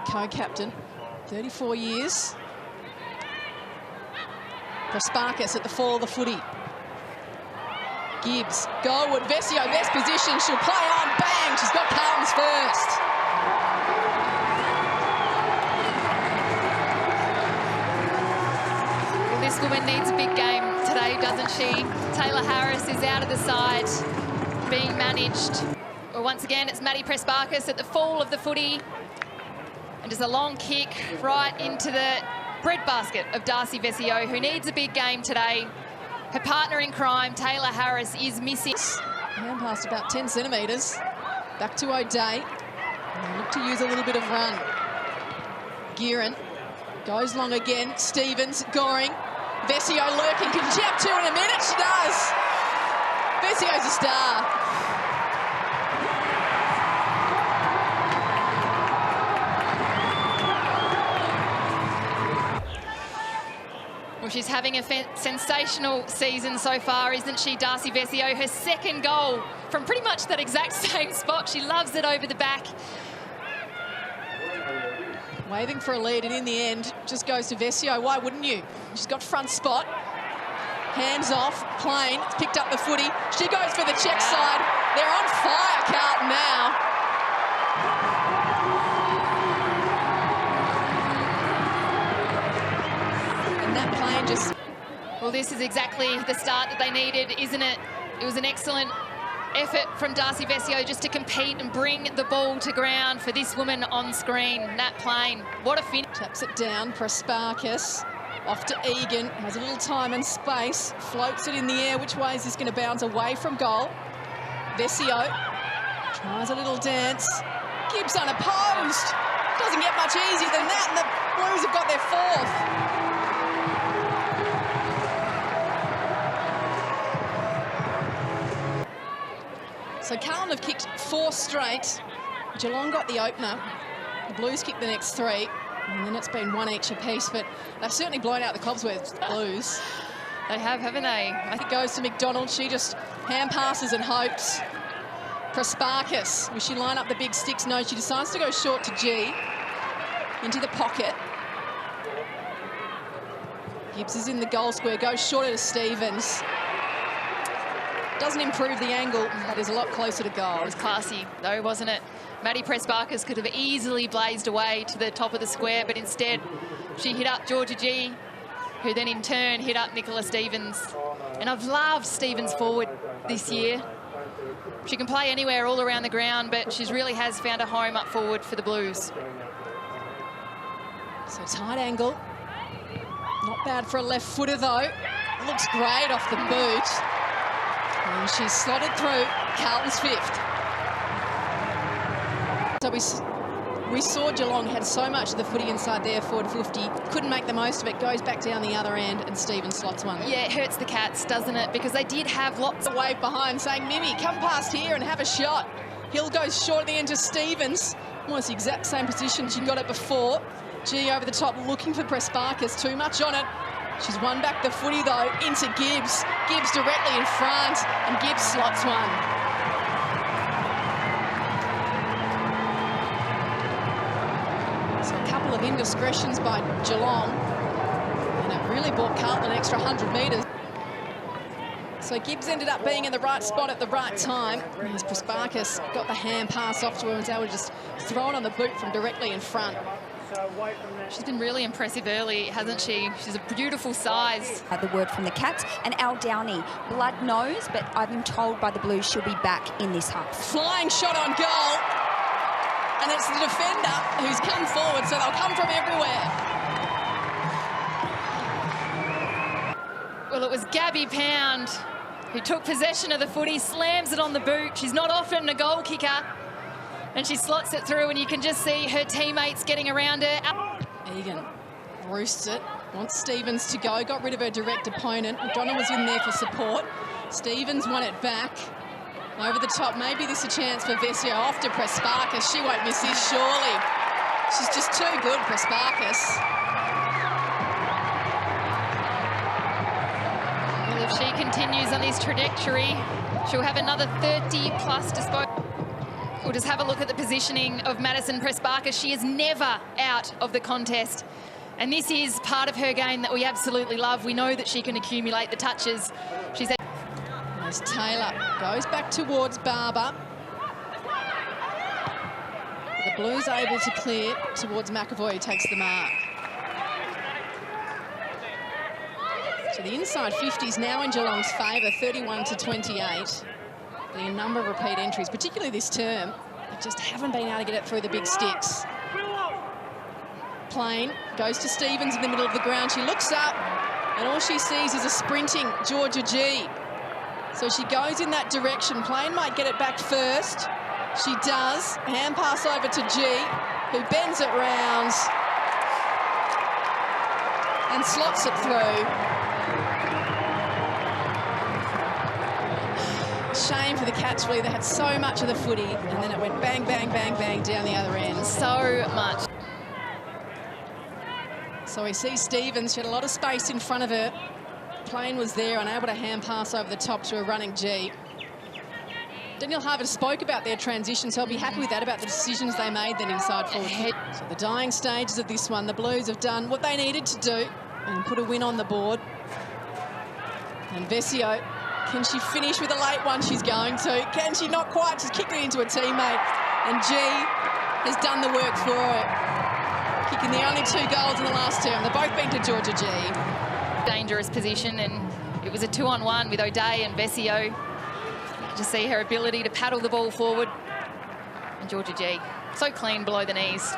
co-captain, 34 years. Petrevski-Seton at the fall of the footy. Gibbs, Goldwood, Vesio, best position. She'll play on, bang! She's got Carlton's first. Well, this woman needs a big game today, doesn't she? Taylor Harris is out of the side, being managed. Well, once again, it's Maddie Petrevski-Seton at the fall of the footy. And just a long kick right into the breadbasket of Darcy Vesio, who needs a big game today. Her partner in crime, Taylor Harris, is missing. Hand passed about 10 centimetres. Back to O'Day. And they look to use a little bit of run. Gearin goes long again. Stevens, Goring. Vesio lurking. Can she have two in a minute? She does. Vesio's a star. Well, she's having a sensational season so far, isn't she, Darcy Vesio? Her second goal from pretty much that exact same spot. She loves it over the back. Waving for a lead, and in the end, just goes to Vesio. Why wouldn't you? She's got front spot. Hands off, plain. It's picked up the footy. She goes for the check side. They're on fire, Carlton now. Well, this is exactly the start that they needed, isn't it? It was an excellent effort from Darcy Vesio just to compete and bring the ball to ground for this woman on screen. Nat Plain, what a finish. Taps it down, Petrevski-Seton off to Egan, has a little time and space, floats it in the air. Which way is this going to bounce? Away from goal. Vesio tries a little dance. Gibbs unopposed. Doesn't get much easier than that, and the Blues have got their fourth. So Carlton have kicked 4 straight. Geelong got the opener. The Blues kicked the next 3. And then it's been 1 each apiece. But they've certainly blown out the Cobsworth Blues. They have, haven't they? I think it goes to McDonald. She just hand passes and hopes. Petrevski-Seton, will she line up the big sticks? No, she decides to go short to G. Into the pocket. Gibbs is in the goal square, goes shorter to Stevens. Doesn't improve the angle, but is a lot closer to goal. It was classy, though, wasn't it? Maddie Petrevski-Seton could have easily blazed away to the top of the square, but instead she hit up Georgia G, who then in turn hit up Nicola Stevens. And I've loved Stevens forward this year. She can play anywhere all around the ground, but she really has found a home up forward for the Blues. So tight angle. Not bad for a left footer, though. Looks great off the boot. And she's slotted through Carlton's 5th. So we saw Geelong had so much of the footy inside their forward 50, couldn't make the most of it, goes back down the other end, and Stevens slots one. Yeah, it hurts the Cats, doesn't it? Because they did have lots of wave behind saying, Mimi, come past here and have a shot. Hill goes short at the end to Stevens. Almost the exact same position she got it before. G over the top looking for Petrevski-Seton, too much on it. She's won back the footy, though, into Gibbs. Gibbs directly in front, and Gibbs slots one. So a couple of indiscretions by Geelong, and it really bought Carlton an extra 100 metres. So Gibbs ended up being in the right spot at the right time. As Petrevski-Seton got the hand pass off to her and was able to just throw it on the boot from directly in front. She's been really impressive early, hasn't she? She's a beautiful size. The word from the Cats. And Al Downey, blood knows, but I've been told by the Blues she'll be back in this half. Flying shot on goal. And it's the defender who's come forward, so they'll come from everywhere. Well, it was Gabby Pound who took possession of the footy, slams it on the boot. She's not often a goal kicker. And she slots it through, and you can just see her teammates getting around her. Egan roosts it, wants Stevens to go, got rid of her direct opponent. McDonald was in there for support. Stevens won it back. Over the top, maybe this is a chance for Vesio off to Petrevski-Seton. She won't miss this, surely. She's just too good, Petrevski-Seton. Well, if she continues on this trajectory, she'll have another 30+ disposal. We'll just have a look at the positioning of Madison Petrevski-Seton. She is never out of the contest. And this is part of her game that we absolutely love. We know that she can accumulate the touches. She's As Taylor goes back towards Barber. The Blues able to clear towards McAvoy, who takes the mark. So the inside 50s now in Geelong's favour, 31-28. Being a number of repeat entries, particularly this term. They just haven't been able to get it through the big sticks. Plain goes to Stevens in the middle of the ground. She looks up, and all she sees is a sprinting Georgia G. So she goes in that direction. Plain might get it back first. She does. Hand pass over to G, who bends it round and slots it through. Shame for the Cats, really. They had so much of the footy, and then it went bang, bang, bang, bang down the other end. so much. So we see Stevens. She had a lot of space in front of her. Plain was there, unable to hand pass over the top to a running G. Daniel Harvard spoke about their transition, so I'll be happy with that, about the decisions they made then inside forward. So the dying stages of this one, the Blues have done what they needed to do and put a win on the board. And Vesio, can she finish with a late one? She's going to. Can she? Not quite. She's kicked it into a teammate. And G has done the work for her, kicking the only 2 goals in the last term. They've both been to Georgia G. Dangerous position, and it was a 2-on-1 with O'Day and Vesio. You just see her ability to paddle the ball forward. And Georgia G, so clean below the knees.